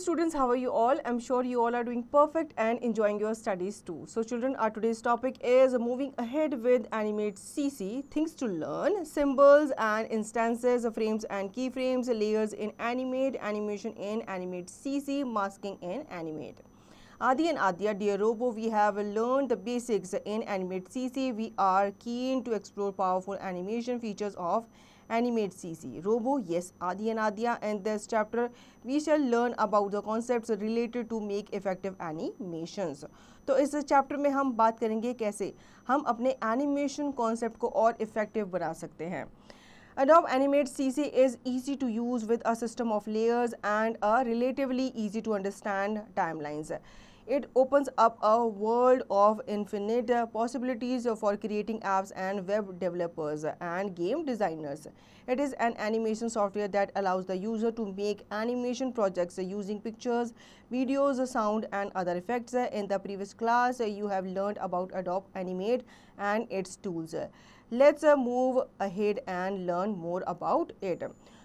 students, how are you all? I'm sure you all are doing perfect and enjoying your studies too. So children, our today's topic is moving ahead with Animate CC, things to learn, symbols and instances, frames and keyframes, layers in Animate, animation in Animate CC, masking in Animate. Adi and Adya, dear Robo, we have learned the basics in Animate CC. We are keen to explore powerful animation features of Animate CC. Robo, yes, Adi and Adya, in this chapter we shall learn about the concepts related to make effective animations. तो इस chapter में हम बात करेंगे कैसे हम अपने animation concept को और इफेक्टिव बना सकते हैं. Adobe Animate CC is easy to use with a system of layers and a relatively easy to understand timelines. It opens up a world of infinite possibilities for creating apps and web developers and game designers. It is an animation software that allows the user to make animation projects using pictures, videos, sound and other effects. In the previous class, you have learned about Adobe Animate and its tools. Let's move ahead and learn more about it.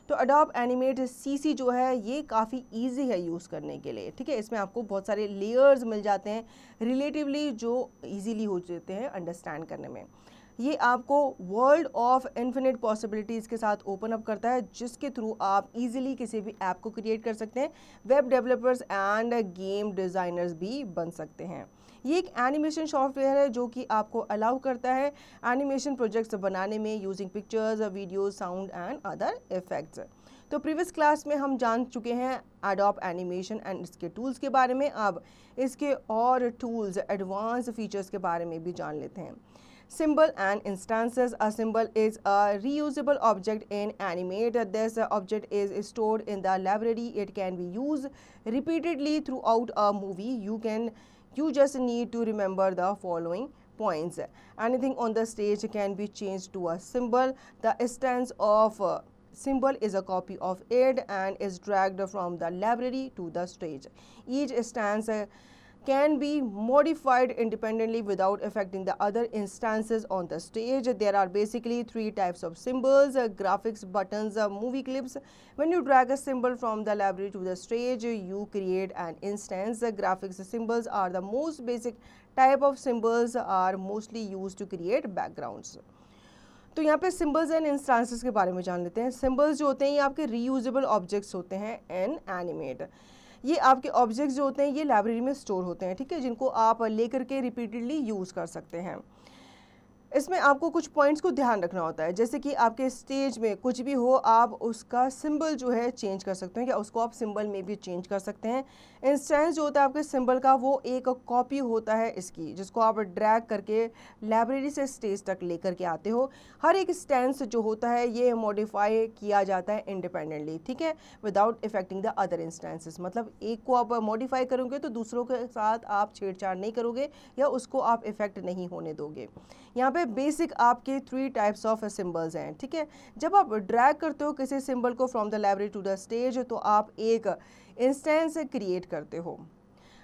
तो Adobe Animate CC जो है ये काफ़ी easy है use करने के लिए. ठीक है, इसमें आपको बहुत सारे लेयर्स मिल जाते हैं रिलेटिवली जो इजीली हो जाते हैं अंडरस्टैंड करने में. ये आपको वर्ल्ड ऑफ इन्फिनिट पॉसिबिलिटीज़ के साथ ओपन अप करता है जिसके थ्रू आप इजीली किसी भी ऐप को क्रिएट कर सकते हैं. Web developers end game designers भी बन सकते हैं. ये एक एनिमेशन सॉफ्टवेयर है जो कि आपको अलाउ करता है एनिमेशन प्रोजेक्ट्स बनाने में using pictures, videos, sound and other effects. तो प्रीवियस क्लास में हम जान चुके हैं Adobe एनिमेशन एंड इसके टूल्स के बारे में. अब इसके और टूल्स, एडवांस फीचर्स के बारे में भी जान लेते हैं. Symbol and instances. A symbol is a reusable object in Animate. This object is stored in the library. It can be used repeatedly throughout a movie. You just need to remember the following points. Anything on the stage can be changed to a symbol. The instance of symbol is a copy of it and is dragged from the library to the stage. Each instance can be modified independently without affecting the other instances on the stage. There are basically three types of symbols: graphics, buttons, movie clips. When you drag a symbol from the library to the stage, you create an instance. Graphics symbols are the most basic type of symbols, are mostly used to create backgrounds. तो यहाँ पे symbols and instances के बारे में जान लेते हैं. Symbols जो होते हैं ये आपके रीयूजेबल ऑब्जेक्ट्स होते हैं इन एनिमेट. ये आपके ऑब्जेक्ट्स जो होते हैं ये लाइब्रेरी में स्टोर होते हैं. ठीक है, जिनको आप लेकर के रिपीटेडली यूज़ कर सकते हैं. इसमें आपको कुछ पॉइंट्स को ध्यान रखना होता है, जैसे कि आपके स्टेज में कुछ भी हो आप उसका सिंबल जो है चेंज कर सकते हैं या उसको आप सिंबल में भी चेंज कर सकते हैं. इंस्टेंस जो होता है आपके सिंबल का वो एक कॉपी होता है इसकी, जिसको आप ड्रैग करके लाइब्रेरी से स्टेज तक लेकर के आते हो. हर एक स्टेंस जो होता है ये मॉडिफाई किया जाता है इंडिपेंडेंटली. ठीक है, without affecting the other instances. मतलब एक को आप मॉडिफाई करोगे तो दूसरों के साथ आप छेड़छाड़ नहीं करोगे या उसको आप इफेक्ट नहीं होने दोगे. यहाँ पे बेसिक आपके 3 टाइप्स ऑफ सिंबल्स हैं. ठीक है, जब आप ड्रैग करते हो किसी सिंबल को from the library to the stage तो आप एक इंस्टेंस क्रिएट करते हो.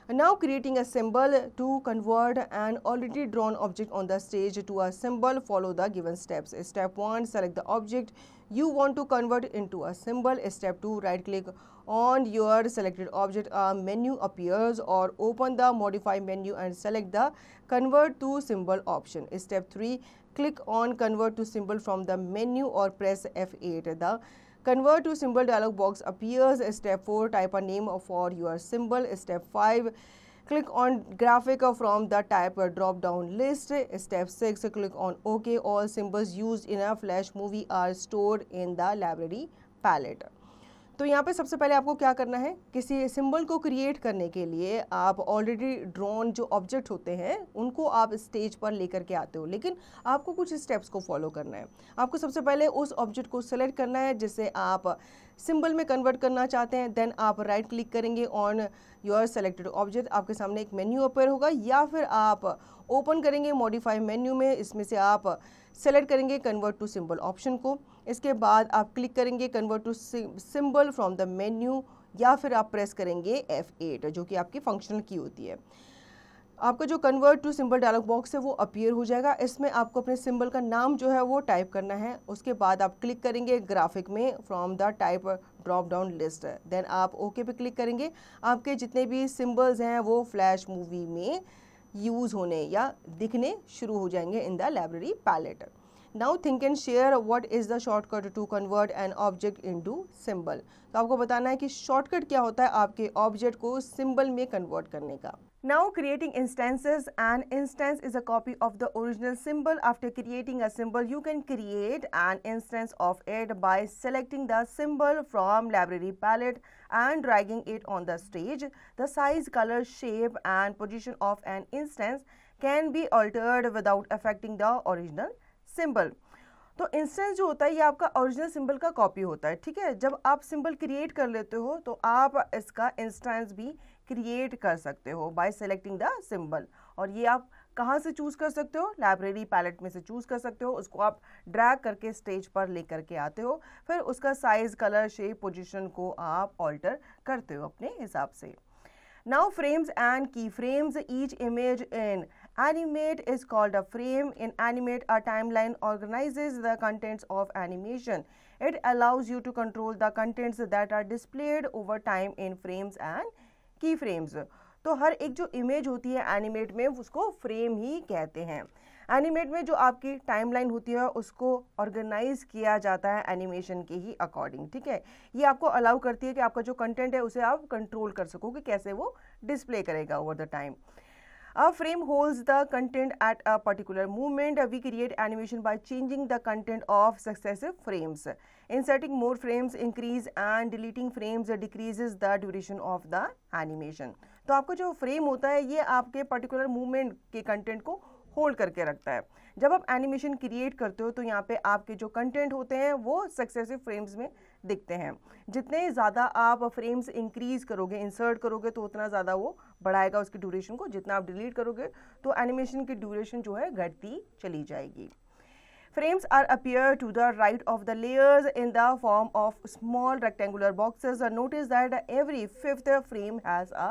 Now creating a symbol. To convert an already drawn object on the stage to a symbol, follow the given steps. Step 1, select the object you want to convert into a symbol. Step 2, right click on your selected object. A menu appears, or open the modify menu and select the convert to symbol option. Step 3, click on convert to symbol from the menu or press F8. The convert to symbol dialog box appears. Step 4, type a name for your symbol. Step 5, click on graphic from the type drop down list. Step 6, click on OK. All symbols used in a Flash movie are stored in the library palette. तो यहाँ पे सबसे पहले आपको क्या करना है, किसी सिंबल को क्रिएट करने के लिए आप ऑलरेडी ड्रॉन जो ऑब्जेक्ट होते हैं उनको आप स्टेज पर लेकर के आते हो, लेकिन आपको कुछ स्टेप्स को फॉलो करना है. आपको सबसे पहले उस ऑब्जेक्ट को सेलेक्ट करना है जिसे आप सिंबल में कन्वर्ट करना चाहते हैं. देन आप राइट क्लिक करेंगे ऑन योर सेलेक्टेड ऑब्जेक्ट. आपके सामने एक मेन्यू अपेयर होगा, या फिर आप ओपन करेंगे मॉडिफाई मेन्यू में. इसमें से आप सेलेक्ट करेंगे कन्वर्ट टू सिंबल ऑप्शन को. इसके बाद आप क्लिक करेंगे convert to symbol from the menu, या फिर आप प्रेस करेंगे F8 जो कि आपकी फंक्शनल की होती है. आपका जो convert to symbol dialog box है वो अपीयर हो जाएगा। इसमें आपको अपने सिंबल का नाम जो है वो टाइप करना है। उसके बाद आप क्लिक करेंगे ग्राफिक में from the type drop down list, then आप ओके पे क्लिक करेंगे। आपके जितने भी सिंबल्स हैं वो फ्लैश मूवी में यूज़ होने या दिखने शुरू हो जाएंगे in the library palette. Now think and share what is the shortcut to convert an object into symbol. तो आपको बताना है कि शॉर्टकट क्या होता है आपके ऑब्जेक्ट को सिंबल में कन्वर्ट करने का। Now creating instances. An instance is a copy of the original symbol. After creating a symbol, you can create an instance of it by selecting the symbol from library palette and dragging it on the stage. The size, color, shape and position of an instance can be altered without affecting the original symbol. तो instance जो होता है ये आपका original symbol का copy होता है, ठीक है। जब आप सिंबल क्रिएट कर लेते हो तो आप इसका इंस्टेंस भी क्रिएट कर सकते हो बाय सेलेक्टिंग द सिंबल। और ये आप कहाँ से चूज़ कर सकते हो? लाइब्रेरी पैलेट में से चूज़ कर सकते हो। उसको आप ड्रैग करके स्टेज पर लेकर के आते हो, फिर उसका साइज, कलर, शेप, पोजीशन को आप ऑल्टर करते हो अपने हिसाब से। Now frames and keyframes. Each image in Animate is called a frame. In Animate, a timeline organizes the contents of animation. It allows you to control the contents that are displayed over time in frames and keyframes. तो हर एक जो image होती है animate में उसको frame ही कहते हैं। Animate में जो आपकी टाइमलाइन होती है उसको ऑर्गेनाइज किया जाता है एनिमेशन के ही अकॉर्डिंग, ठीक है। ये आपको अलाउ करती है कि आपका जो कंटेंट है उसे आप कंट्रोल कर सको कि कैसे वो डिस्प्ले करेगा over the time. A frame holds the content at a particular moment. We create animation by changing the content of successive frames. Inserting more frames increase and deleting frames decreases the duration of the animation. तो आपका जो frame होता है ये आपके particular movement के content को hold करके रखता है। जब आप एनिमेशन क्रिएट करते हो तो यहाँ पे आपके जो कंटेंट होते हैं वो सक्सेसिव फ्रेम्स में दिखते हैं। जितने ज़्यादा आप फ्रेम्स इंक्रीज करोगे, इंसर्ट करोगे तो उतना ज़्यादा वो बढ़ाएगा उसकी ड्यूरेशन को। जितना आप डिलीट करोगे तो एनिमेशन की ड्यूरेशन जो है घटती चली जाएगी। Frames are appear to the right of the layers in the form of small rectangular boxes. Notice that every fifth frame has a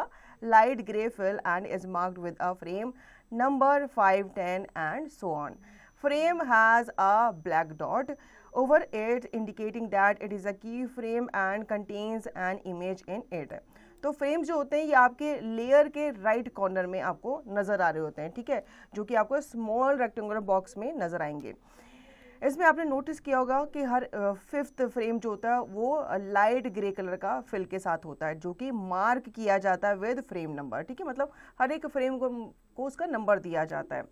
light gray fill and is marked with a frame number 5, 10 and so on. Frame has a black dot over it indicating that it is a key frame and contains an image in it. तो frame जो होते हैं ये आपके layer के right corner में आपको नज़र आ रहे होते हैं, ठीक है, जो कि आपको स्मॉल रेक्टेंगुलर बॉक्स में नज़र आएंगे। इसमें आपने नोटिस किया होगा कि हर फिफ्थ फ्रेम जो होता है वो लाइट ग्रे कलर का फिल के साथ होता है जो कि मार्क किया जाता है विद फ्रेम नंबर, ठीक है। मतलब हर एक फ्रेम को उसका नंबर दिया जाता है।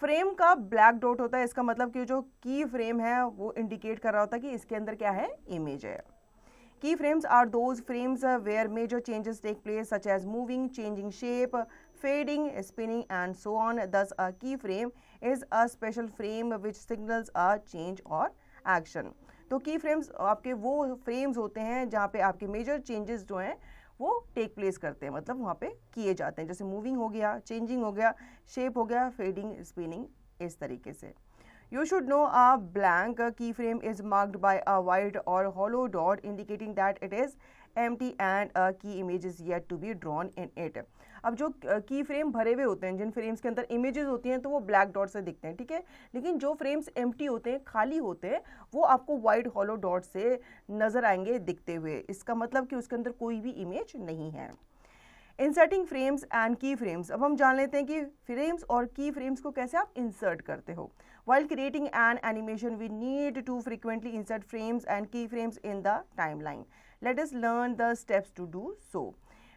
फ्रेम का ब्लैक डॉट होता है, इसका मतलब कि जो की फ्रेम है वो इंडिकेट कर रहा होता है कि इसके अंदर क्या है, इमेज है। Key frames are those frames where major changes take place such as moving, changing shape, fading, spinning and so on. Thus a keyframe is a special frame which signals a change or action. तो की frames आपके वो frames होते हैं जहाँ पे आपके major changes जो हैं वो टेक प्लेस करते हैं, मतलब वहाँ पे किए जाते हैं। जैसे मूविंग हो गया, चेंजिंग हो गया, शेप हो गया, फेडिंग, स्पिनिंग, इस तरीके से। You should know a blank keyframe is marked by a white or hollow dot indicating that it is empty and a key image is yet to be drawn in it. अब जो की frame भरे हुए होते हैं, जिन frames के अंदर images होती हैं तो वो ब्लैक डॉट से दिखते हैं, ठीक है। लेकिन जो फ्रेम्स एम्प्टी होते हैं, खाली होते हैं, वो आपको वाइट हॉलो डॉट से नज़र आएंगे दिखते हुए। इसका मतलब कि उसके अंदर कोई भी इमेज नहीं है। इंसर्टिंग फ्रेम्स एंड की फ्रेम्स। अब हम जान लेते हैं कि फ्रेम्स और की फ्रेम्स को कैसे आप इंसर्ट करते हो। While creating an animation, we need to frequently insert frames and keyframes in the timeline. Let us learn the steps to do so.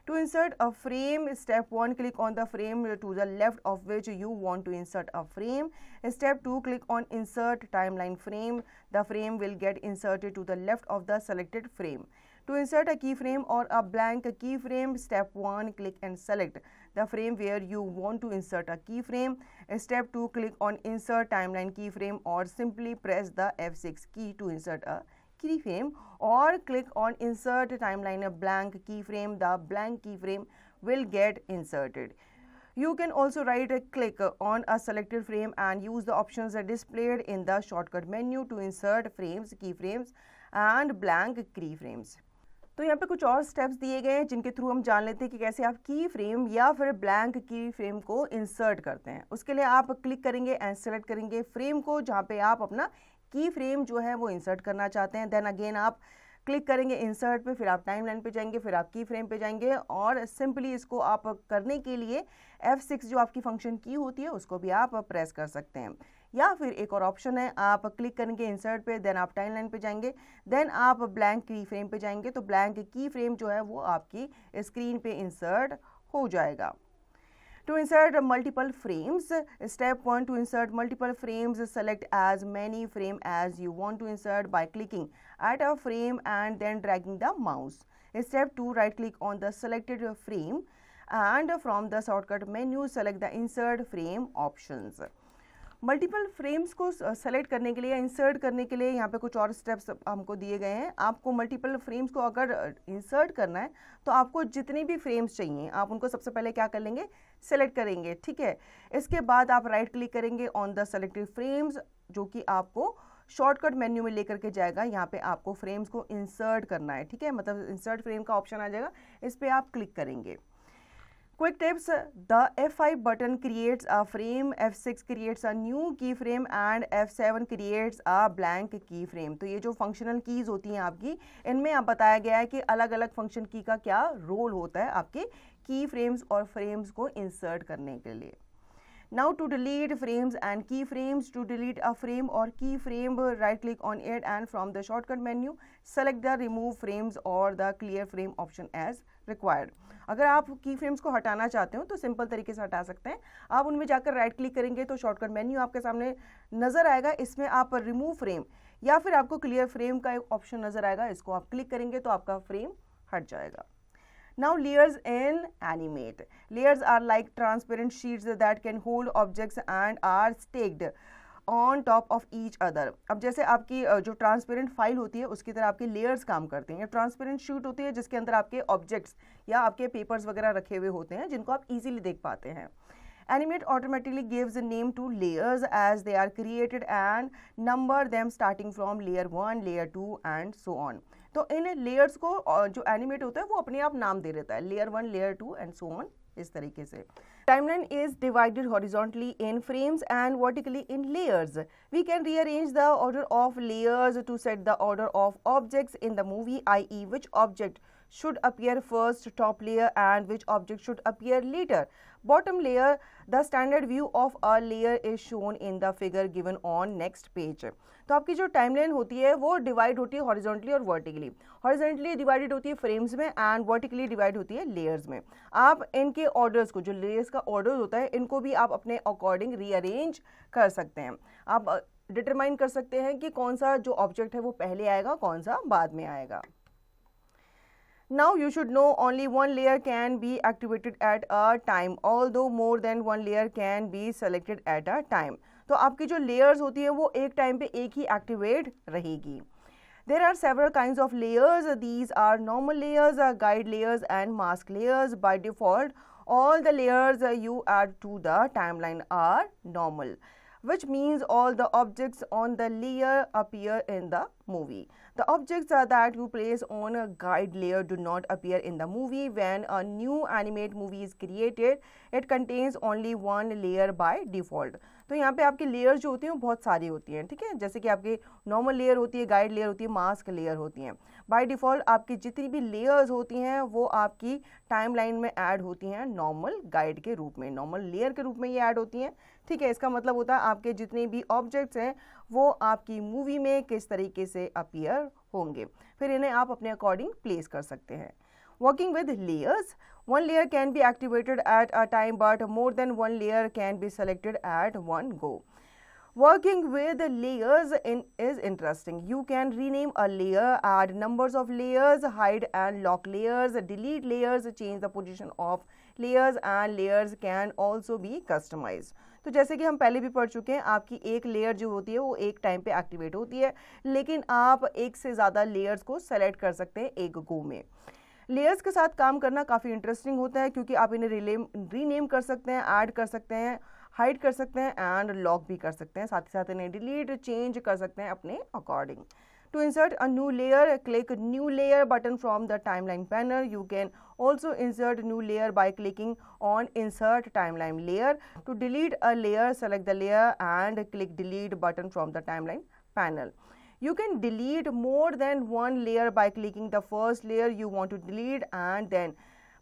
To insert a frame, step 1, click on the frame to the left of which you want to insert a frame. Step 2, click on Insert Timeline Frame. The frame will get inserted to the left of the selected frame. To insert a keyframe or a blank keyframe, step 1, click and select the frame where you want to insert a keyframe. Step 2, click on Insert Timeline Keyframe or simply press the F6 key to insert a keyframe, or click on Insert Timeline Blank Keyframe. The blank keyframe will get inserted. You can also right-click on a selected frame and use the options displayed in the shortcut menu to insert frames, keyframes and blank keyframes. तो यहाँ पे कुछ और steps दिए गए हैं जिनके through हम जान लेते हैं कि कैसे आप की फ्रेम या फिर ब्लैंक की फ्रेम को इंसर्ट करते हैं। उसके लिए आप क्लिक करेंगे एंड सेलेक्ट करेंगे फ्रेम को जहाँ पे आप अपना की फ्रेम जो है वो इंसर्ट करना चाहते हैं। देन अगेन आप क्लिक करेंगे इंसर्ट पे, फिर आप टाइमलाइन पे जाएंगे, फिर आप की फ्रेम पे जाएंगे और सिंपली इसको आप करने के लिए F6 जो आपकी फंक्शन की होती है उसको भी आप प्रेस कर सकते हैं। या फिर एक और ऑप्शन है, आप क्लिक करेंगे इंसर्ट पे, देन आप टाइमलाइन पे जाएंगे, देन आप ब्लैंक की फ्रेम पे जाएंगे तो ब्लैंक की फ्रेम जो है वो आपकी स्क्रीन पे इंसर्ट हो जाएगा। To insert multiple frames, step 1, to insert multiple frames, select as many frame as you want to insert by clicking at a frame and then dragging the mouse. Step 2, right click on the selected frame and from the shortcut menu select the insert frame options. Multiple frames को select करने के लिए, insert करने के लिए यहाँ पे कुछ और स्टेप्स हमको दिए गए हैं। आपको मल्टीपल फ्रेम्स को अगर इंसर्ट करना है तो आपको जितने भी फ्रेम्स चाहिए आप उनको सबसे पहले क्या कर लेंगे, सेलेक्ट करेंगे, ठीक है। इसके बाद आप राइट क्लिक करेंगे ऑन द सेलेक्टेड फ्रेम्स जो कि आपको शॉर्टकट मेन्यू में लेकर के जाएगा। यहाँ पे आपको फ्रेम्स को इंसर्ट करना है, ठीक है, मतलब इंसर्ट फ्रेम का ऑप्शन आ जाएगा, इस पर आप क्लिक करेंगे। Quick tips, the F5 button creates a frame, F6 creates a new keyframe and F7 creates a blank keyframe। तो ये जो फंक्शनल कीज होती हैं आपकी, इनमें आप बताया गया है कि अलग अलग फंक्शन की का क्या रोल होता है आपके की फ्रेम्स और फ्रेम्स को इंसर्ट करने के लिए। Now to delete frames and keyframes, to delete a frame or keyframe, right click on it and from the shortcut menu select the remove frames or the clear frame option as required। अगर आप की frames को हटाना चाहते हो तो simple तरीके से हटा सकते हैं। आप उनमें जाकर राइट क्लिक करेंगे तो शॉर्टकट मेन्यू आपके सामने नजर आएगा, इसमें आप रिमूव फ्रेम या फिर आपको क्लियर फ्रेम का एक ऑप्शन नजर आएगा, इसको आप क्लिक करेंगे तो आपका फ्रेम हट जाएगा। Now layers in Animate. Layers are like transparent sheets that can hold objects and are stacked on top of each other। अब जैसे आपकी जो ट्रांसपेरेंट फाइल होती है उसकी तरह आपके लेयर्स काम करते हैं। ट्रांसपेरेंट शीट होती है जिसके अंदर आपके ऑब्जेक्ट्स या आपके पेपर्स वगैरह रखे हुए होते हैं जिनको आप इजीली देख पाते हैं। Animate automatically gives a name to layers as they are created and number them starting from layer 1, layer 2 and so on। तो इन लेयर्स को जो एनिमेट होता है वो अपने आप नाम दे देता है, layer 1, layer 2 and so on, इस तरीके से। Timeline is divided horizontally in frames and vertically in layers. We can rearrange the order of layers to set the order of objects in the movie, i.e. which object should appear first, top layer, and which object should appear later, bottom layer। The standard view of a layer is shown in the figure given on next page। तो आपकी जो timeline होती है वो divide होती है horizontally और vertically. Horizontally divided होती है फ्रेम्स में एंड वर्टिकली डिवाइड होती है लेयर्स में। आप इनके ऑर्डर्स को, जो लेयर्स का ऑर्डर होता है, इनको भी आप अपने अकॉर्डिंग रीअरेंज कर सकते हैं। आप डिटरमाइन कर सकते हैं कि कौन सा जो ऑब्जेक्ट है वो पहले आएगा, कौन सा बाद में आएगा। Now you should know only one layer can be activated at a time, although more than one layer can be selected at a time। तो आपकी जो layers होती है वो एक टाइम पे एक ही एक्टिवेट रहेगी। There are several kinds of layers. These are normal layers, guide layers and mask layers। By default, all the layers you add to the timeline are normal, which means all the objects on the layer appear in the movie। The objects that you place on a guide layer do not appear in the movie। When a new animate movie is created, it contains only one layer by default। तो यहाँ पे आपकी layers जो होती हैं वो बहुत सारी होती हैं, ठीक है, जैसे कि आपकी नॉर्मल लेयर होती है, गाइड लेयर होती है, मास्क लेयर होती हैं। बाय डिफ़ॉल्ट आपकी जितनी भी लेयर्स होती हैं वो आपकी टाइमलाइन में ऐड होती हैं नॉर्मल गाइड के रूप में, नॉर्मल लेयर के रूप में ये ऐड होती हैं, ठीक है। इसका मतलब होता है आपके जितने भी ऑब्जेक्ट्स हैं वो आपकी मूवी में किस तरीके से अपीयर होंगे, फिर इन्हें आप अपने अकॉर्डिंग प्लेस कर सकते हैं। Working with layers, one layer can be activated at a time but more than one layer can be selected at one go। Working with layers is interesting। You can rename a layer, add numbers of layers, hide and lock layers, delete layers, change the position of layers and layers can also be customized। तो जैसे कि हम पहले भी पढ़ चुके हैं, आपकी एक लेयर जो होती है वो एक टाइम पे एक्टिवेट होती है, लेकिन आप एक से ज़्यादा लेयर्स को सेलेक्ट कर सकते हैं एक गो में। लेयर्स के साथ काम करना काफ़ी इंटरेस्टिंग होता है क्योंकि आप इन्हें रीनेम कर सकते हैं, ऐड कर सकते हैं, हाइड कर सकते हैं एंड लॉक भी कर सकते हैं, साथ ही साथ इन्हें डिलीट, चेंज कर सकते हैं अपने according. To insert a new layer, click New Layer button from the timeline panel. You can also insert new layer by clicking on Insert Timeline Layer. To delete a layer, select the layer and click Delete button from the timeline panel. You can delete more than one layer by clicking the first layer you want to delete and then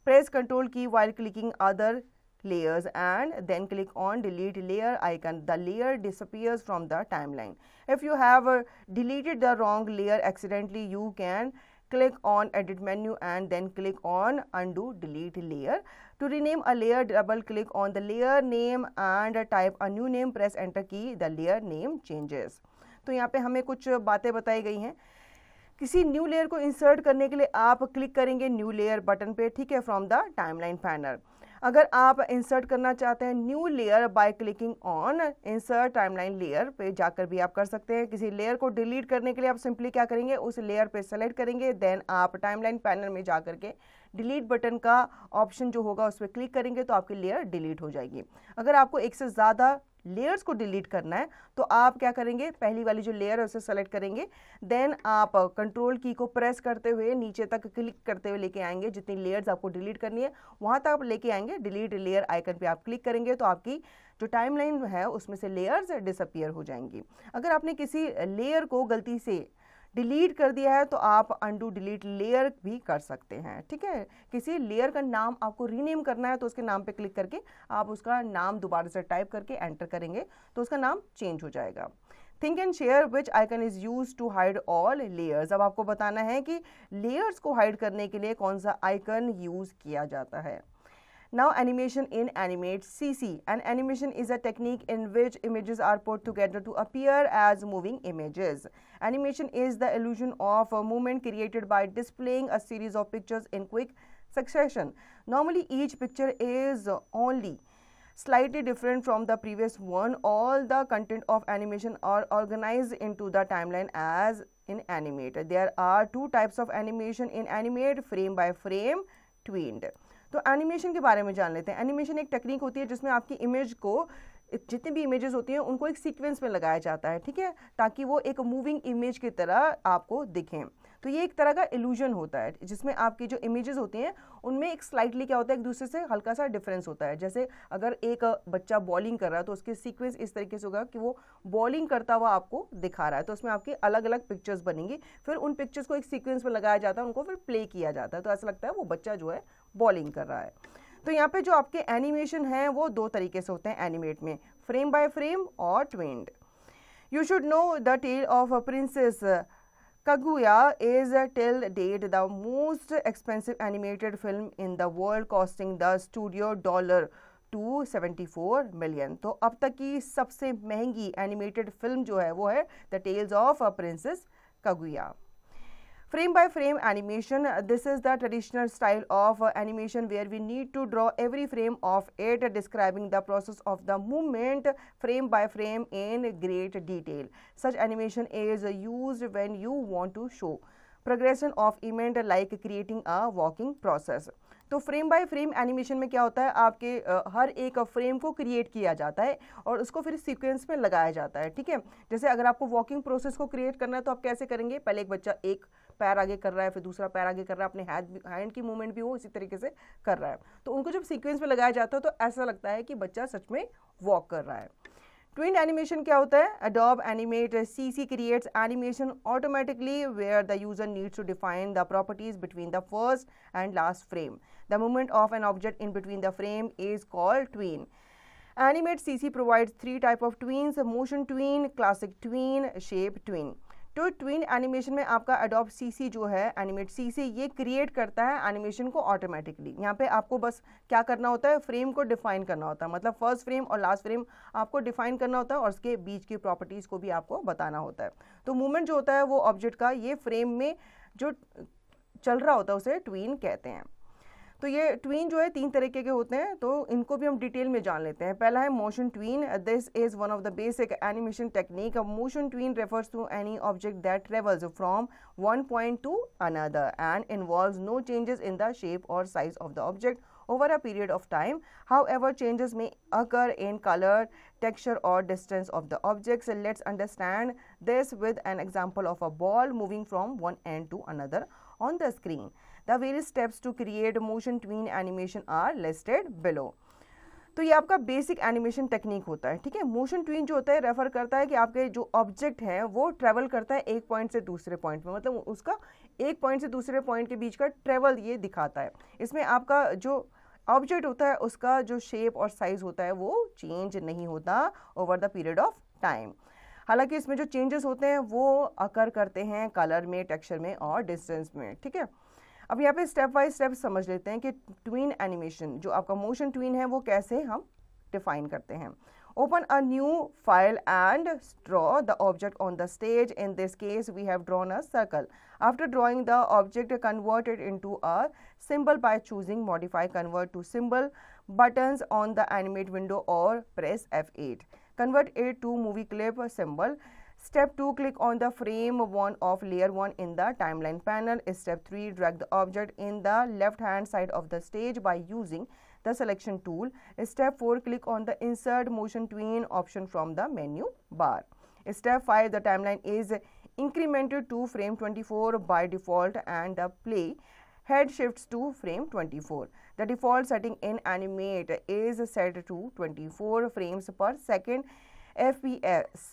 press Ctrl key while clicking other layers and then click on delete layer icon. The layer disappears from the timeline. If you have deleted the wrong layer accidentally, you can click on edit menu and then click on undo delete layer. To rename a layer, double click on the layer name and type a new name, press enter key, the layer name changes. तो यहाँ पे हमें कुछ बातें बताई गई हैं. किसी न्यू लेयर को इंसर्ट करने के लिए आप क्लिक करेंगे न्यू लेयर बटन पे, ठीक है, फ्रॉम द टाइमलाइन पैनल. अगर आप इंसर्ट करना चाहते हैं new layer by clicking on insert timeline layer पे जाकर भी आप कर सकते हैं. किसी लेयर को डिलीट करने के लिए आप सिंपली क्या करेंगे, उस लेयर पे सेलेक्ट करेंगे, देन आप टाइमलाइन पैनल में जाकर के डिलीट बटन का ऑप्शन जो होगा उस पर क्लिक करेंगे तो आपकी लेयर डिलीट हो जाएगी. अगर आपको एक से ज़्यादा लेयर्स को डिलीट करना है तो आप क्या करेंगे, पहली वाली जो लेयर है उसे सेलेक्ट करेंगे, देन आप कंट्रोल की को प्रेस करते हुए नीचे तक क्लिक करते हुए लेके आएंगे. जितनी लेयर्स आपको डिलीट करनी है वहां तक आप लेके आएंगे. डिलीट लेयर आइकन पे आप क्लिक करेंगे तो आपकी जो टाइमलाइन है उसमें से लेयर्स डिसअपियर हो जाएंगी. अगर आपने किसी लेयर को गलती से डिलीट कर दिया है तो आप अंडू डिलीट लेयर भी कर सकते हैं, ठीक है. किसी लेयर का नाम आपको रीनेम करना है तो उसके नाम पे क्लिक करके आप उसका नाम दोबारा से टाइप करके एंटर करेंगे तो उसका नाम चेंज हो जाएगा. Think and share which icon is use to hide all layers. अब आपको बताना है कि लेयर्स को हाइड करने के लिए कौन सा आइकन यूज किया जाता है. Now animation in Animate CC. An animation is a technique in which images are put together to appear as moving images. Animation is the illusion of a movement created by displaying a series of pictures in quick succession. Normally each picture is only slightly different from the previous one. All the content of animation are organized into the timeline as in Animate. There are two types of animation in Animate: frame by frame, tweened. तो animation के बारे में जान लेते हैं. Animation एक technique होती है जिसमें आपकी इमेज को, जितनी भी इमेजेस होती हैं उनको एक सीक्वेंस में लगाया जाता है, ठीक है, ताकि वो एक मूविंग इमेज की तरह आपको दिखें. तो ये एक तरह का इल्यूजन होता है जिसमें आपकी जो इमेजेस होती हैं उनमें एक स्लाइटली क्या होता है, एक दूसरे से हल्का सा डिफरेंस होता है. जैसे अगर एक बच्चा बॉलिंग कर रहा है तो उसके सीक्वेंस इस तरीके से होगा कि वो बॉलिंग करता हुआ आपको दिखा रहा है, तो उसमें आपकी अलग अलग पिक्चर्स बनेंगी. फिर उन पिक्चर्स को एक सीक्वेंस में लगाया जाता है, उनको फिर प्ले किया जाता है, तो ऐसा लगता है वो बच्चा जो है बॉलिंग कर रहा है. तो यहाँ पे जो आपके एनिमेशन हैं वो दो तरीके से होते हैं एनिमेट में, फ्रेम बाय फ्रेम और tweened. You should know the tale of princess Kaguya is till date the most expensive animated film in the world, costing the studio $274 million. तो अब तक की सबसे महंगी एनिमेटेड फिल्म जो है वो है the tales of princess Kaguya. Frame by frame animation. This is the traditional style of animation where we need to draw every frame of it, describing the process of the movement frame by frame in great detail. Such animation is used when you want to show progression of event like creating a walking process. तो frame by frame animation में क्या होता है, आपके हर एक frame को create किया जाता है और उसको फिर सीक्वेंस में लगाया जाता है, ठीक है. जैसे अगर आपको वॉकिंग प्रोसेस को क्रिएट करना है तो आप कैसे करेंगे, पहले एक बच्चा एक पैर आगे कर रहा है, फिर दूसरा पैर आगे कर रहा है, अपने हैंड की मूवमेंट भी वो इसी तरीके से कर रहा है, तो उनको जब सीक्वेंस में लगाया जाता है तो ऐसा लगता है कि बच्चा सच में वॉक कर रहा है. ट्विन एनिमेशन क्या होता है, Adobe Animate CC creates animation automatically where the user needs to define the properties between the first and last frame. The movement of an object in between the frame is called tween. Animate CC provides three types of tweens: motion tween, classic tween, shape tween. तो twin animation में आपका Adobe CC जो है, animate CC, ये create करता है animation को automatically. यहाँ पे आपको बस क्या करना होता है, फ्रेम को डिफाइन करना होता है, मतलब फर्स्ट फ्रेम और लास्ट फ्रेम आपको डिफाइन करना होता है और उसके बीच की प्रॉपर्टीज़ को भी आपको बताना होता है. तो मूवमेंट जो होता है वो ऑब्जेक्ट का ये फ्रेम में जो चल रहा होता है उसे ट्विन कहते हैं. तो ये ट्वीन जो है तीन तरीके के होते हैं, तो इनको भी हम डिटेल में जान लेते हैं. पहला है motion tween. This is one of the basic animation technique. Motion tween refers to any object that travels from one point to another and involves no changes in the shape or size of the object over a period of time. However, changes may occur in color, texture or distance of the objects. Let's understand this with an example of a ball moving from one end to another on the screen. The various steps to create motion tween animation are listed below. तो ये आपका basic animation technique होता है, ठीक है। Motion tween जो होता है रेफर करता है कि आपके जो ऑब्जेक्ट है वो ट्रेवल करता है एक पॉइंट से दूसरे पॉइंट में, मतलब उसका एक पॉइंट से दूसरे पॉइंट के बीच का ट्रेवल ये दिखाता है। इसमें आपका जो ऑब्जेक्ट होता है उसका जो शेप और साइज होता है वो चेंज नहीं होता over the period of time. हालांकि इसमें जो चेंजेस होते हैं वो अकर करते हैं कलर में, टेक्सचर में और डिस्टेंस में, ठीक है। अब यहाँ पे स्टेप बाय स्टेप समझ लेते हैं कि ट्वीन एनिमेशन जो आपका मोशन ट्वीन है वो कैसे हम डिफाइन करते हैं। Open a new file and draw the object on the stage. In this case we have drawn a circle. After drawing the object convert it into a symbol by choosing modify convert to symbol buttons on the animate window or press F8. Convert it to movie clip symbol. Step 2, click on the frame 1 of layer 1 in the timeline panel. Step 3, drag the object in the left hand side of the stage by using the selection tool. Step 4, click on the insert motion tween option from the menu bar. Step 5, the timeline is incremented to frame 24 by default and the play head shifts to frame 24. The default setting in Animate is set to 24 frames per second FPS,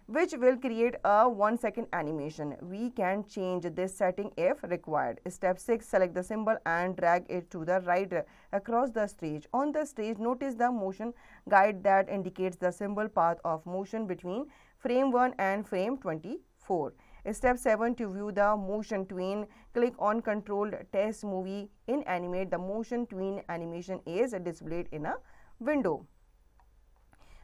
which will create a 1 second animation. We can change this setting if required. Step 6, select the symbol and drag it to the right across the stage. On the stage, notice the motion guide that indicates the symbol path of motion between frame 1 and frame 24. Step 7, to view the motion tween, click on Control Test Movie. In Animate, the motion tween animation is displayed in a window.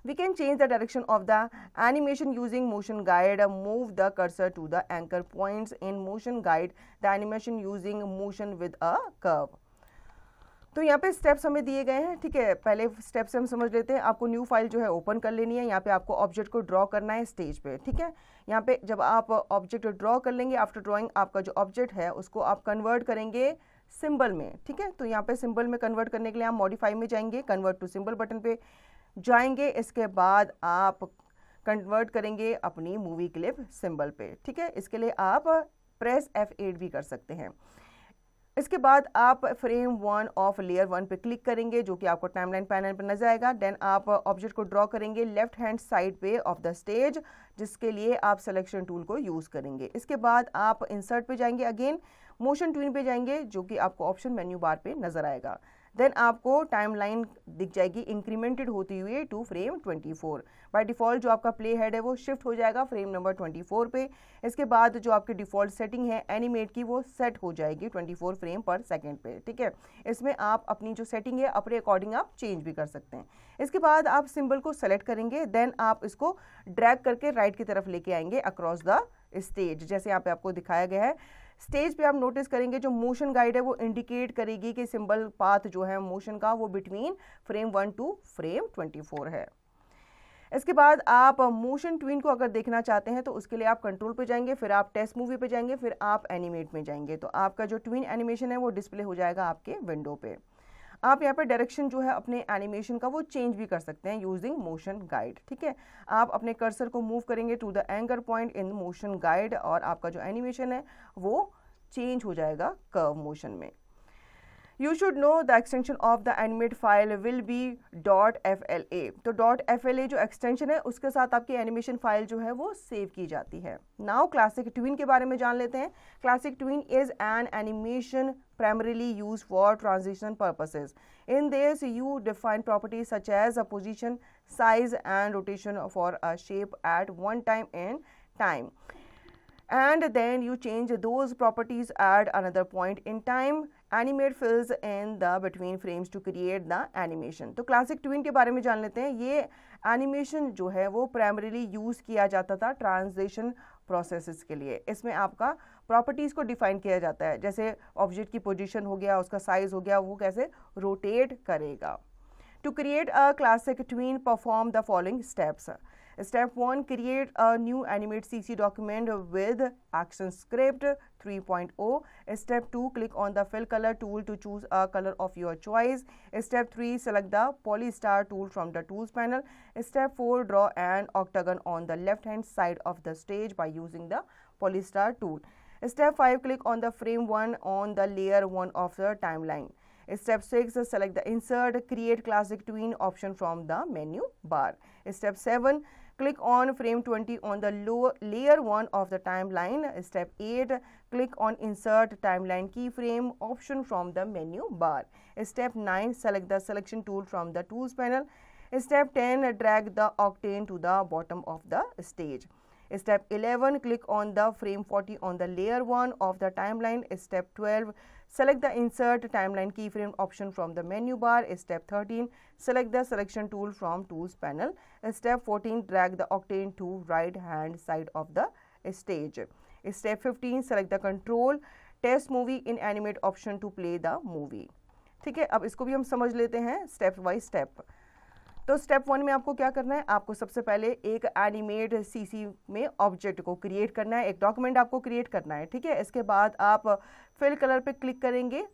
We can change the direction of the animation using motion guide. Move the cursor to the anchor points in motion guide. The animation using motion with a curve. तो यहाँ पे steps हमें दिए गए हैं, ठीक है। पहले स्टेप से हम समझ लेते हैं। आपको न्यू फाइल जो है ओपन कर लेनी है। यहाँ पे आपको ऑब्जेक्ट को ड्रॉ करना है स्टेज पे, ठीक है। यहाँ पे जब आप ऑब्जेक्ट ड्रॉ कर लेंगे, आफ्टर ड्रॉइंग आपका जो ऑब्जेक्ट है उसको आप कन्वर्ट करेंगे सिंबल में, ठीक है। तो यहाँ पे सिंबल में कन्वर्ट करने के लिए आप मॉडिफाई में जाएंगे, कन्वर्ट टू सिंबल बटन पे जाएंगे। इसके बाद आप कन्वर्ट करेंगे अपनी मूवी क्लिप सिंबल पे, ठीक है। इसके लिए आप प्रेस F8 भी कर सकते हैं। इसके बाद आप फ्रेम 1 ऑफ लेयर 1 पे क्लिक करेंगे जो कि आपको टाइमलाइन पैनल पर नजर आएगा। देन आप ऑब्जेक्ट को ड्रॉ करेंगे लेफ्ट हैंड साइड पे ऑफ द स्टेज, जिसके लिए आप सिलेक्शन टूल को यूज़ करेंगे। इसके बाद आप इंसर्ट पे जाएंगे, अगेन मोशन ट्वीन पे जाएंगे जो कि आपको ऑप्शन मेन्यू बार पे नजर आएगा। देन आपको टाइमलाइन दिख जाएगी इंक्रीमेंटेड होती हुई टू फ्रेम 24। बाय डिफ़ॉल्ट जो आपका प्ले हेड है वो शिफ्ट हो जाएगा फ्रेम नंबर 24 पे। इसके बाद जो आपकी डिफ़ॉल्ट सेटिंग है एनिमेट की वो सेट हो जाएगी 24 फ्रेम पर सेकेंड पे, ठीक है। इसमें आप अपनी जो सेटिंग है अपने अकॉर्डिंग आप चेंज भी कर सकते हैं। इसके बाद आप सिंबल को सेलेक्ट करेंगे, देन आप इसको ड्रैग करके राइट की तरफ लेके आएंगे अक्रॉस द स्टेज, जैसे यहाँ पे आपको दिखाया गया है। स्टेज पे आप नोटिस करेंगे जो मोशन गाइड है वो इंडिकेट करेगी कि सिंबल पाथ जो है मोशन का वो बिटवीन फ्रेम 1 टू फ्रेम 24 है। इसके बाद आप मोशन ट्वीन को अगर देखना चाहते हैं तो उसके लिए आप कंट्रोल पे जाएंगे, फिर आप टेस्ट मूवी पे जाएंगे, फिर आप एनिमेट में जाएंगे, तो आपका जो ट्वीन एनिमेशन है वो डिस्प्ले हो जाएगा आपके विंडो पे। आप यहाँ पे डायरेक्शन जो है अपने एनिमेशन का वो चेंज भी कर सकते हैं यूजिंग मोशन गाइड, ठीक है। आप अपने कर्सर को मूव करेंगे to the anchor point in motion guide और आपका जो एनिमेशन है वो चेंज हो जाएगा कर्व मोशन में। You should know the extension of the animate file will be .fla. तो .fla जो एक्सटेंशन है उसके साथ आपकी एनिमेशन फाइल जो है वो सेव की जाती है। नाउ क्लासिक ट्वीन के बारे में जान लेते हैं। Classic tween is an animation primarily used for transition purposes. In this, you define properties such as a position, size, and rotation for a shape at one time in time. And then you change those properties at another point in time. Animate fills in the between frames to create the animation. तो classic tween के बारे में जान लेते हैं। ये animation जो है वो प्राइमरीली यूज़ किया जाता था ट्रांजिशन प्रोसेसेस के लिए। इसमें आपका प्रॉपर्टीज़ को डिफाइन किया जाता है, जैसे ऑब्जेक्ट की पोजीशन हो गया, उसका साइज हो गया, वो कैसे रोटेट करेगा। To create a classic tween perform the following steps. Step 1, create a new Animate CC document with ActionScript 3.0. Step 2, click on the Fill Color tool to choose a color of your choice. Step 3, select the Polystar tool from the Tools panel. Step 4, draw an octagon on the left-hand side of the stage by using the Polystar tool. Step 5, click on the Frame 1 on the Layer 1 of the timeline. Step 6, select the Insert Create Classic Tween option from the menu bar. Step 7, click on Frame 20 on the Layer 1 of the timeline. Step 8, click on Insert Timeline Keyframe option from the menu bar. Step 9, select the Selection tool from the Tools panel. Step 10, drag the octane to the bottom of the stage. Step 11, click on the Frame 40 on the Layer 1 of the timeline. Step 12, select the Insert Timeline Keyframe option from the menu bar. Step 13, select the Selection tool from Tools panel. Step 14, drag the octane to right hand side of the stage. Step 15, select the Control Test Movie in Animate option to play the movie. ठीक है, अब इसको भी हम समझ लेते हैं step by step. तो स्टेप 1 में आपको क्या करना है, आपको सबसे पहले एक एनिमेट सीसी में ऑब्जेक्ट को क्रिएट करना है, एक डॉक्यूमेंट आपको क्रिएट करना है। ठीक है, इसके बाद आप फिल कलर पे क्लिक करेंगे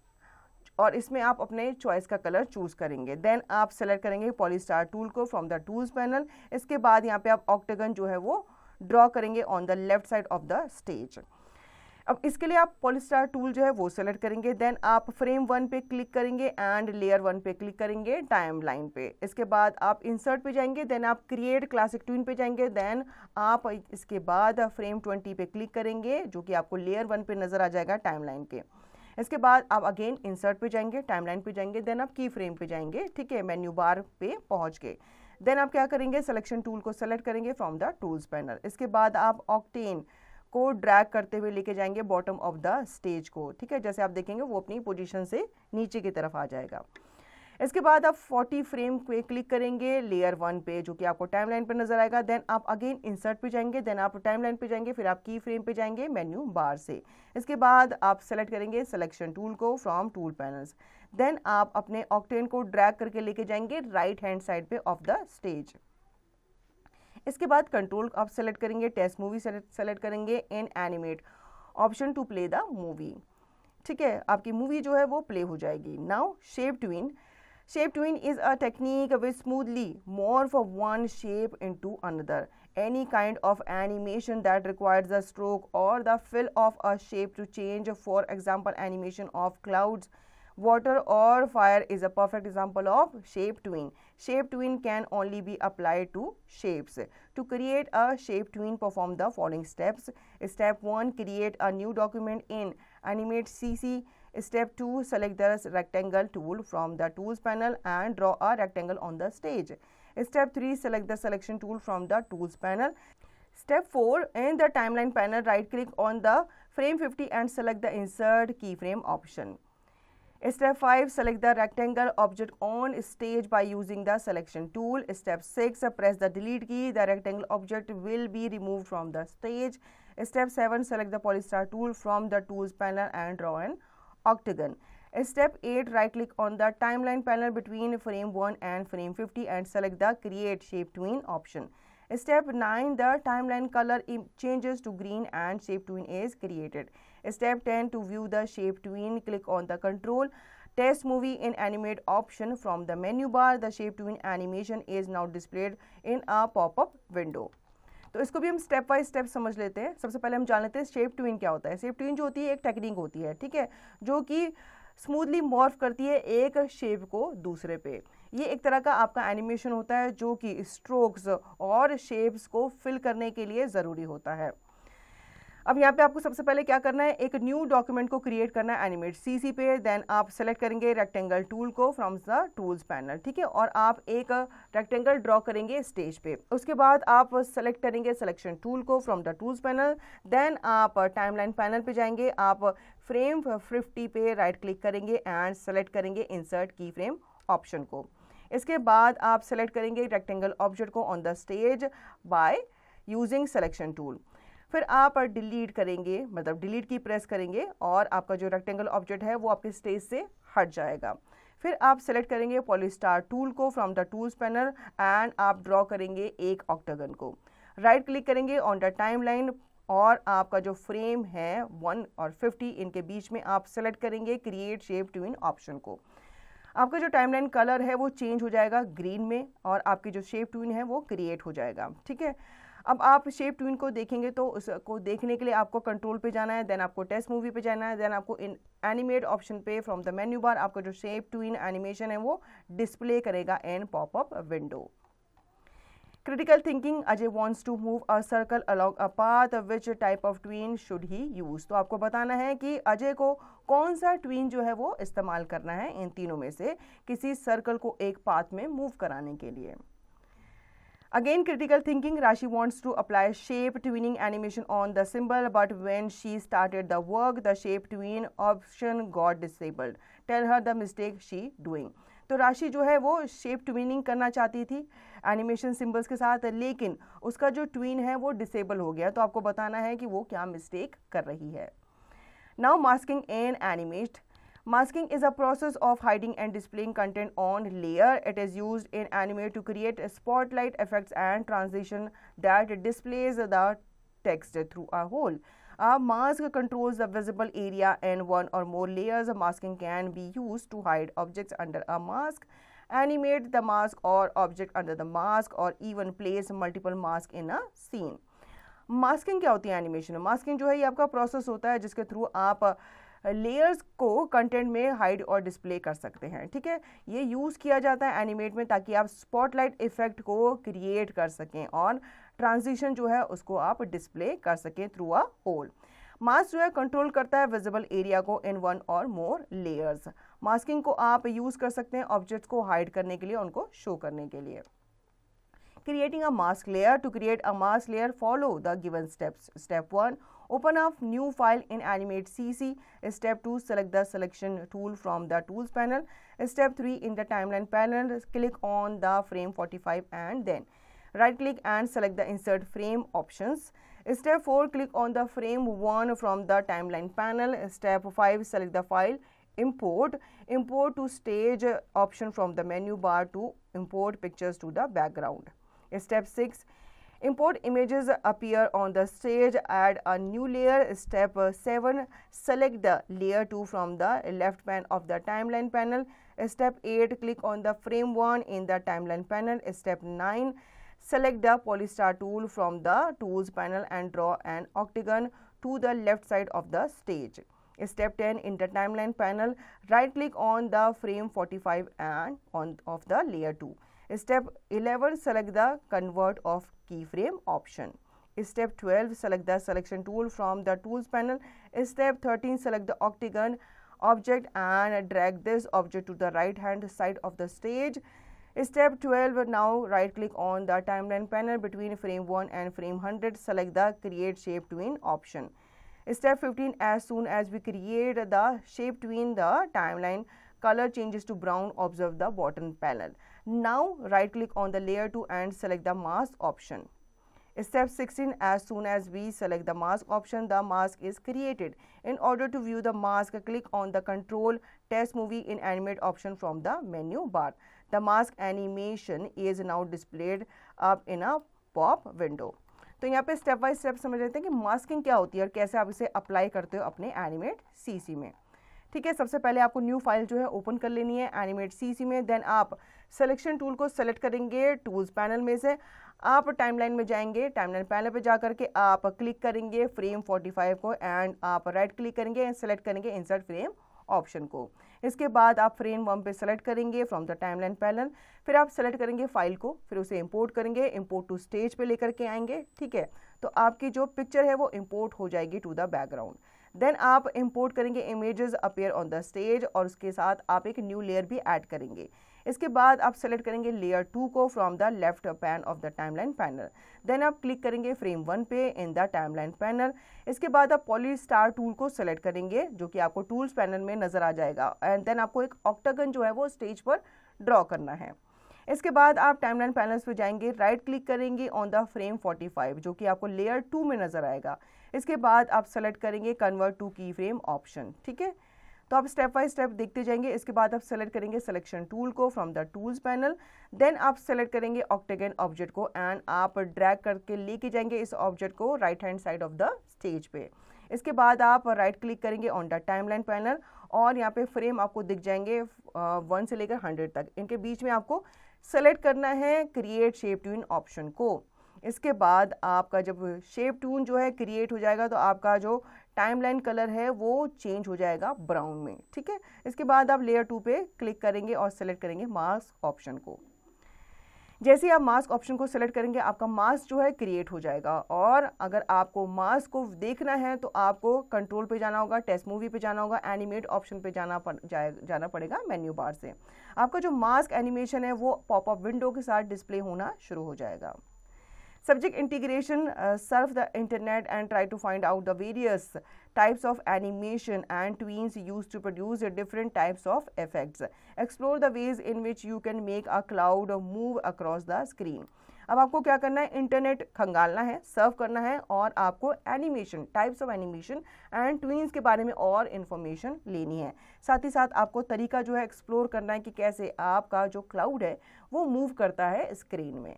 और इसमें आप अपने चॉइस का कलर चूज करेंगे। देन आप सेलेक्ट करेंगे पॉलीस्टार टूल को फ्रॉम द टूल्स पैनल। इसके बाद यहाँ पे आप ऑक्टागन जो है वो ड्रॉ करेंगे on the left side of the stage. अब इसके लिए आप पॉलीस्टार टूल जो है वो सेलेक्ट करेंगे। देन आप फ्रेम 1 पे क्लिक करेंगे एंड लेयर 1 पे क्लिक करेंगे टाइम लाइन पे। इसके बाद आप इंसर्ट पे जाएंगे, देन आप क्रिएट क्लासिक ट्यून पे जाएंगे। देन आप इसके बाद फ्रेम 20 पे क्लिक करेंगे जो कि आपको लेयर 1 पे नजर आ जाएगा टाइम लाइन के। इसके बाद आप अगेन इंसर्ट पे जाएंगे, टाइम लाइन पे जाएंगे, देन आप की फ्रेम पे जाएंगे। ठीक है, मेन्यू बार पे पहुंच गए। देन आप क्या करेंगे, सिलेक्शन टूल को सेलेक्ट करेंगे फ्रॉम द टूल्स पैनल। इसके बाद आप ऑक्टेन को ड्रैग करते हुए लेके जाएंगे बॉटम ऑफ द स्टेज को। ठीक है, जैसे आप देखेंगे वो अपनी पोजीशन से नीचे की तरफ आ जाएगा। इसके बाद आप 40 फ्रेम पे क्लिक करेंगे लेयर 1 पे जो कि आपको टाइमलाइन पे नजर आएगा। देन आप अगेन इंसर्ट पे जाएंगे, देन आप टाइमलाइन पे जाएंगे, फिर आप की फ्रेम पे जाएंगे मेन्यू बार से। इसके बाद आप सेलेक्ट करेंगे सिलेक्शन टूल को फ्रॉम टूल पैनल्स। देन आप अपने ऑक्टेन को ड्रैग करके लेके जाएंगे राइट हैंड साइड पे ऑफ द स्टेज। इसके बाद कंट्रोल आप सेलेक्ट करेंगे, टेस्ट मूवी सेलेक्ट करेंगे, in animate option to play the movie. ठीक है, आपकी मूवी जो है वो प्ले हो जाएगी। Now shape tween. Shape tween is a technique which smoothly morph one shape into another. Any kind of animation that requires a stroke or the fill of a shape to change, for example, animation of clouds, water or fire is a perfect example of shape tween. Shape tween can only be applied to shapes. To create a shape tween, perform the following steps. Step 1, create a new document in Animate CC. Step 2, select the rectangle tool from the tools panel and draw a rectangle on the stage. Step 3, select the selection tool from the tools panel. Step 4, in the timeline panel, right click on the frame 50 and select the insert keyframe option. Step 5, select the rectangle object on stage by using the selection tool. Step 6, press the delete key. The rectangle object will be removed from the stage. Step 7, select the polystar tool from the tools panel and draw an octagon. Step 8, right click on the timeline panel between frame 1 and frame 50 and select the create shape tween option. Step 9, the timeline color changes to green and shape tween is created. Step 10, to view the shape tween, click on the control test movie in animate option from the menu bar. The shape tween animation is now displayed in a pop-up window. तो इसको भी हम step by step समझ लेते हैं। सबसे पहले हम जान लेते हैं शेप ट्वीन क्या होता है। शेप ट्वीन जो होती है एक टेक्निक होती है, ठीक है, जो कि स्मूथली मॉर्फ करती है एक शेप को दूसरे पे। ये एक तरह का आपका एनिमेशन होता है जो कि स्ट्रोक्स और शेप्स को फिल करने के लिए ज़रूरी होता है। अब यहाँ पे आपको सबसे पहले क्या करना है, एक न्यू डॉक्यूमेंट को क्रिएट करना है एनिमेट सीसी पे। देन आप सेलेक्ट करेंगे रेक्टेंगल टूल को फ्रॉम द टूल्स पैनल, ठीक है, और आप एक रेक्टेंगल ड्रॉ करेंगे स्टेज पे। उसके बाद आप सेलेक्ट करेंगे सिलेक्शन टूल को from the tools panel. Then आप टाइमलाइन पैनल पे जाएंगे, आप फ्रेम 50 पे राइट क्लिक करेंगे एंड सेलेक्ट करेंगे इंसर्ट की फ्रेम ऑप्शन को। इसके बाद आप सेलेक्ट करेंगे रेक्टेंगल ऑब्जेक्ट को on the stage by using selection tool. फिर आप डिलीट करेंगे, मतलब डिलीट की प्रेस करेंगे और आपका जो रेक्टेंगल ऑब्जेक्ट है वो आपके स्टेज से हट जाएगा। फिर आप सेलेक्ट करेंगे पॉलीस्टार टूल को from the tools panel and आप ड्रॉ करेंगे एक ऑक्टागन को। राइट क्लिक करेंगे ऑन द टाइमलाइन और आपका जो फ्रेम है 1 और 50 इनके बीच में आप सेलेक्ट करेंगे क्रिएट शेप ट्विन ऑप्शन को। आपका जो टाइमलाइन कलर है वो चेंज हो जाएगा ग्रीन में और आपकी जो शेप ट्विन है वो क्रिएट हो जाएगा। ठीक है, अब आप शेप ट्विन को देखेंगे तो उसको देखने के लिए आपको कंट्रोल पे जाना है, देन आपको टेस्ट मूवी पे जाना है, देन आपको इन एनिमेट ऑप्शन पे फ्रॉम द मेन्यू बार आपका जो शेप ट्विन एनिमेशन है वो डिस्प्ले करेगा इन popup window. Critical thinking, Ajay wants to move a circle along a path. Which type of tween should he use? तो आपको बताना है कि अजय को कौन सा ट्वीन जो है वो इस्तेमाल करना है इन तीनों में से किसी सर्कल को एक पाथ में मूव कराने के लिए। Again, critical thinking, Rashi wants to apply shape tweening animation on the symbol, but when she started the work, the shape tween option got disabled. Tell her the mistake she doing. तो राशि जो है वो shape twinning करना चाहती थी animation symbols के साथ, लेकिन उसका जो ट्वीन है वो डिसेबल हो गया। तो आपको बताना है कि वो क्या मिस्टेक कर रही है। Now masking in animate. Masking is a process of hiding and displaying content on layer. It is used in anime to create spotlight effects and transition that displays the text through a hole. A mask controls the visible area in one or more layers. Masking can be used to hide objects under a mask, animate the mask or object under the mask, or even place multiple masks in a scene. Masking क्या होती है animation में? Masking जो है ये आपका process होता है जिसके थ्रू आप लेयर्स को कंटेंट में हाइड और डिस्प्ले कर सकते हैं। ठीक है, ये यूज़ किया जाता है एनिमेट में ताकि आप स्पॉटलाइट इफेक्ट को क्रिएट कर सकें और ट्रांजिशन जो है उसको आप डिस्प्ले कर सकें थ्रू अ होल। मास्क जो है कंट्रोल करता है विजिबल एरिया को इन वन और मोर लेयर्स। मास्किंग को आप यूज़ कर सकते हैं ऑब्जेक्ट्स को हाइड करने के लिए, उनको शो करने के लिए। Creating a mask layer. To create a mask layer, follow the given steps. Step 1, open a new file in Animate CC. Step 2, select the selection tool from the tools panel. Step 3, in the timeline panel, click on the frame 45 and then right click and select the insert frame options. Step 4, click on the frame 1 from the timeline panel. Step 5, select the file. Import to stage option from the menu bar to import pictures to the background. Step 6, import images appear on the stage, add a new layer. Step 7, select the layer 2 from the left pane of the timeline panel. Step 8, click on the frame 1 in the timeline panel. Step 9, select the polystar tool from the tools panel and draw an octagon to the left side of the stage. Step 10, in the timeline panel, right click on the frame 45 and of the layer 2. Step 11, select the convert of keyframe option. Step 12, select the selection tool from the tools panel. Step 13, select the octagon object and drag this object to the right hand side of the stage. Step 12, now right click on the timeline panel between frame 1 and frame 100. Select the create shape tween option. Step 15, as soon as we create the shape tween, the timeline color changes to brown. Observe the bottom panel. Now right click on the layer 2 and select the mask option. Step 16, as soon as we select the mask option, the mask is created. In order to view the mask, click on the control test movie in animate option from the menu bar. The mask animation is now displayed up in a pop window. तो यहाँ पे step by step समझ लेते हैं कि masking क्या होती है और कैसे आप इसे अप्लाई करते हो अपने एनिमेट सीसी में। ठीक है, सबसे पहले आपको न्यू फाइल जो है ओपन कर लेनी है एनिमेट सीसी में। देन आप सिलेक्शन टूल को सेलेक्ट करेंगे टूल्स पैनल में से, आप टाइमलाइन में जाएंगे, टाइमलाइन पैनल पे जा करके आप क्लिक करेंगे फ्रेम 45 को एंड आप राइट क्लिक करेंगे एंड सेलेक्ट करेंगे इंसर्ट फ्रेम ऑप्शन को। इसके बाद आप फ्रेम 1 पे सेलेक्ट करेंगे फ्रॉम द टाइमलाइन पैनल, फिर आप सेलेक्ट करेंगे फाइल को, फिर उसे इंपोर्ट करेंगे, इंपोर्ट टू स्टेज पे लेकर के आएंगे। ठीक है, तो आपकी जो पिक्चर है वो इंपोर्ट हो जाएगी टू द बैकग्राउंड। देन आप इंपोर्ट करेंगे images appear on the stage और उसके साथ आप एक न्यू लेयर भी ऐड करेंगे। इसके बाद आप सेलेक्ट करेंगे लेयर 2 को from the left pane of the timeline panel. Then आप क्लिक करेंगे फ्रेम 1 पे इन द टाइमलाइन पैनल। इसके बाद आप पॉलीस्टार टूल को सेलेक्ट करेंगे जो कि आपको टूल्स पैनल में नजर आ जाएगा एंड देन आपको एक ऑक्टागन जो है वो स्टेज पर ड्रॉ करना है। इसके बाद आप टाइमलाइन पैनल्स पे जाएंगे, राइट क्लिक करेंगे ऑन द फ्रेम 45 जो कि आपको लेयर 2 में नजर आएगा। इसके बाद आप सेलेक्ट करेंगे कन्वर्ट टू की फ्रेम ऑप्शन। ठीक है, तो आप स्टेप बाय स्टेप देखते जाएंगे। इसके बाद आप सेलेक्ट करेंगे सिलेक्शन टूल को from the tools panel, then आप सेलेक्ट करेंगे ऑक्टेगन ऑब्जेक्ट को एंड आप ड्रैग करके लेके जाएंगे इस ऑब्जेक्ट को right hand side of the stage पे। इसके बाद आप राइट क्लिक करेंगे ऑन द टाइमलाइन पैनल और यहाँ पे फ्रेम आपको दिख जाएंगे 1 से लेकर 100 तक। इनके बीच में आपको सेलेक्ट करना है क्रिएट शेप ट्यून ऑप्शन को। इसके बाद आपका जब शेप ट्यून जो है क्रिएट हो जाएगा तो आपका जो टाइमलाइन कलर है वो चेंज हो जाएगा ब्राउन में, ठीक है। इसके बाद आप लेयर 2 पे क्लिक करेंगे और सेलेक्ट करेंगे मास्क ऑप्शन को। जैसे आप मास्क ऑप्शन को सेलेक्ट करेंगे आपका मास्क जो है क्रिएट हो जाएगा। और अगर आपको मास्क को देखना है तो आपको कंट्रोल पे जाना होगा, टेस्ट मूवी पे जाना होगा, एनिमेट ऑप्शन पे जाना पड़ेगा मेन्यू बार से। आपका जो मास्क एनिमेशन है वो पॉपअप विंडो के साथ डिस्प्ले होना शुरू हो जाएगा। Subject integration surf the internet and try to find out the various types of animation and tweens used to produce different types of effects. Explore the ways in which you can make a cloud move across the screen. अब आपको क्या करना है, internet खंगालना है, सर्व करना है और आपको animation, types of animation and tweens के बारे में और इन्फॉर्मेशन लेनी है। साथ ही साथ आपको तरीका जो है एक्सप्लोर करना है कि कैसे आपका जो क्लाउड है वो मूव करता है स्क्रीन में।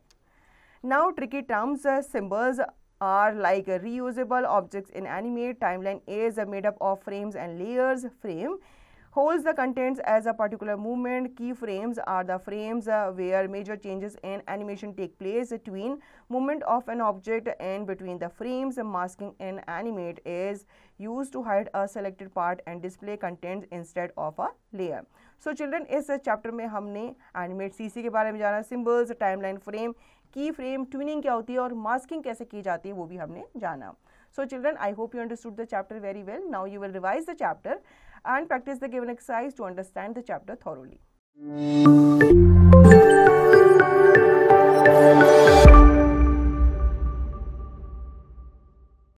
Now tricky terms, symbols are like reusable objects in animate. Timeline is made up of frames and layers. Frame holds the contents as a particular movement. Keyframes are the frames where major changes in animation take place. Tween, movement of an object in between the frames. Masking in animate is used to hide a selected part and display contents instead of a layer. So children, इस chapter में हमने animate CC के बारे में जाना, symbols, timeline, frame, की frame, tuning क्या होती है और मास्किंग कैसे की जाती है वो भी हमने जाना। So children, I hope you understood the chapter very well. Now you will revise the chapter and practice the given exercise to understand the chapter thoroughly.